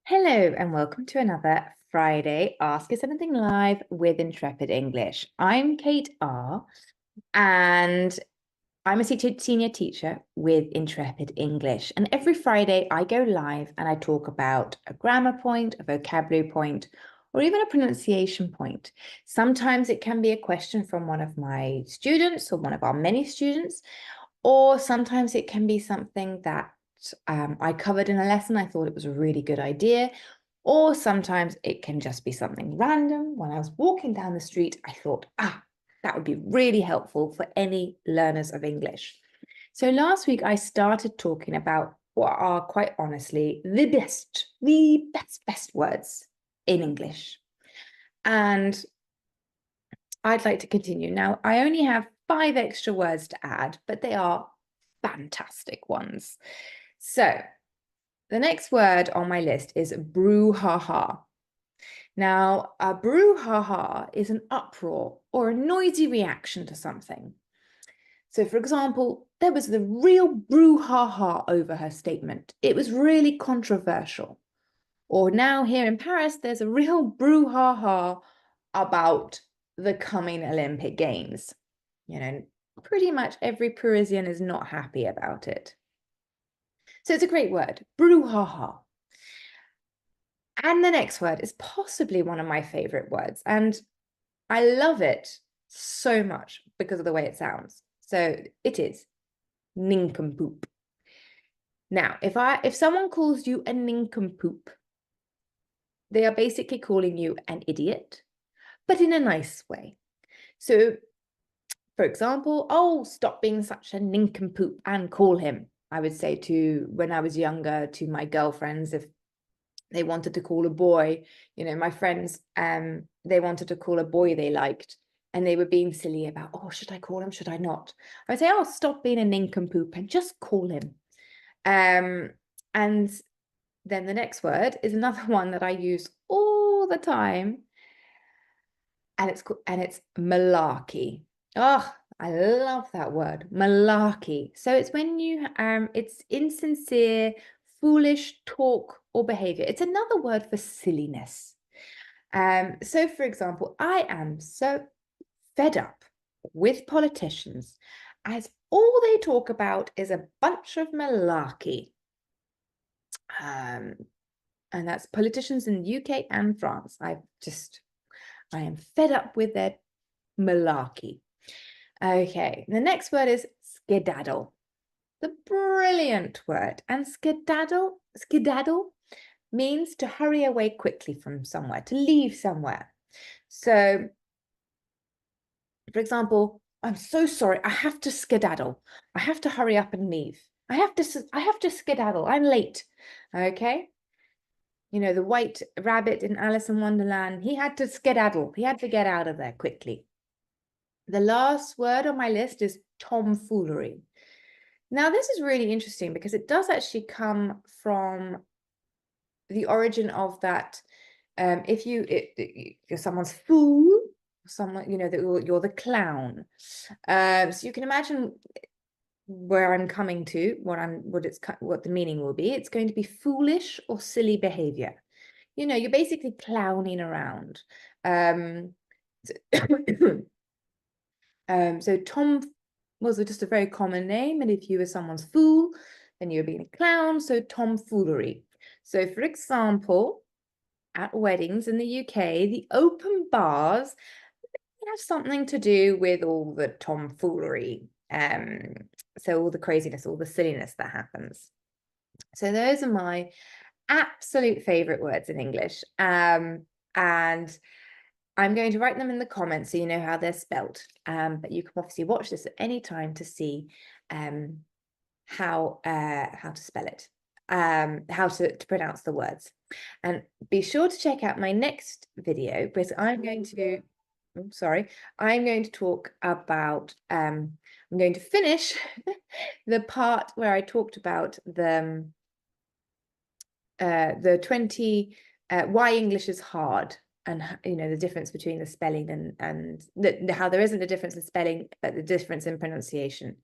Hello and welcome to another Friday Ask Us Anything Live with Intrepid English. I'm Kate R. and I'm a senior teacher with Intrepid English. And every Friday I go live and I talk about a grammar point, a vocabulary point, or even a pronunciation point. Sometimes it can be a question from one of my students or one of our many students, or sometimes it can be something that I covered in a lesson. I thought it was a really good idea. Or sometimes it can just be something random. When I was walking down the street, I thought, that would be really helpful for any learners of English. So last week, I started talking about what are, quite honestly, the best words in English. And I'd like to continue. Now, I only have 5 extra words to add, but they are fantastic ones. So the next word on my list is brouhaha. Now, a brouhaha is an uproar or a noisy reaction to something. So, for example, there was the real brouhaha over her statement. It was really controversial. Or now here in Paris, there's a real brouhaha about the coming Olympic Games. You know, pretty much every Parisian is not happy about it. So it's a great word, brouhaha. And the next word is possibly one of my favorite words. And I love it so much because of the way it sounds. So it is nincompoop. Now, if someone calls you a nincompoop, they are basically calling you an idiot, but in a nice way. So, for example, oh, stop being such a nincompoop and call him. I would say to, when I was younger, to my girlfriends, if they wanted to call a boy, my friends, they wanted to call a boy they liked, and they were being silly about, oh, should I call him? Should I not? I'd say, oh, stop being a nincompoop and just call him. And then the next word is another one that I use all the time, and it's malarkey. Oh, I love that word, malarkey. So it's when it's insincere, foolish talk or behavior. It's another word for silliness. So for example, I am so fed up with politicians as all they talk about is a bunch of malarkey. And that's politicians in the UK and France. I am fed up with their malarkey. Okay, the next word is skedaddle. The brilliant word. And skedaddle means to hurry away quickly from somewhere, to leave somewhere. So, for example, I'm so sorry, I have to skedaddle. I have to hurry up and leave. I have to skedaddle. I'm late. Okay? The white rabbit in Alice in Wonderland, he had to skedaddle. He had to get out of there quickly. The last word on my list is tomfoolery. Now, this is really interesting because it does actually come from the origin of that. If you're someone's fool, someone, that you're the clown. So you can imagine where I'm coming to, what the meaning will be. It's going to be foolish or silly behavior. You're basically clowning around. So Tom was just a very common name, and if you were someone's fool, then you were being a clown, so tomfoolery. So for example, at weddings in the UK, the open bars have something to do with all the tomfoolery. So all the craziness, all the silliness that happens. So those are my absolute favorite words in English. And I'm going to write them in the comments so you know how they're spelt. But you can obviously watch this at any time to see how to spell it, how to pronounce the words. And be sure to check out my next video because I'm going to talk about, I'm going to finish the part where I talked about the 20, why English is hard. And the difference between the spelling and how there isn't a difference in spelling, but the difference in pronunciation.